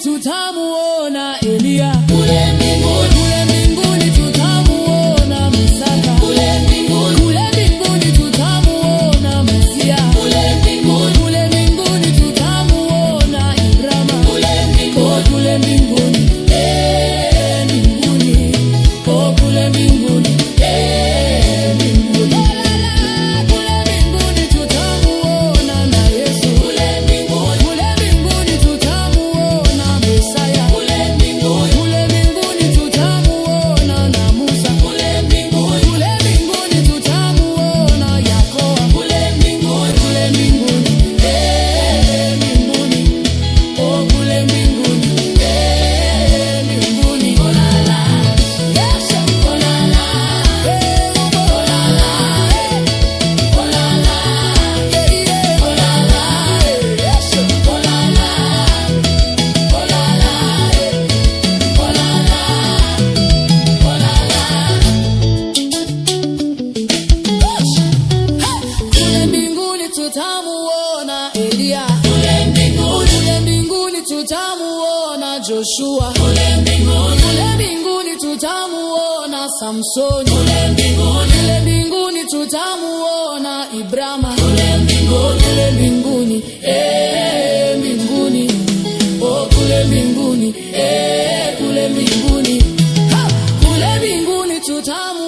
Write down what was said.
Tutamuona Elia kule mbinguni, tutamuona Musa kule mbinguni, tutamuona Masia kule mbinguni, tutamuona Ibrahima kule mbinguni, kule mbinguni, mbinguni, kule mbinguni, mbinguni, kule mbinguni, tutamuona na Yesu kule mbinguni, tutamuona Mesaya kule mbinguni, tutamuona na Musa kule mbinguni, tutamuona Yakobo kule mbinguni, mbinguni, kule mbinguni, mbinguni, olala, Yesu olala, olala, olala, olala, Yesu olala, olala, kule mbinguni tutamuona Elia kule mbinguni, tutamuona Joshua kule mbinguni, tutamuona Samsoni kule mbinguni, tutamuona Ibrahima kule mbinguni, mbinguni, kule mbinguni, kule mbinguni, kule mbinguni, tutamuona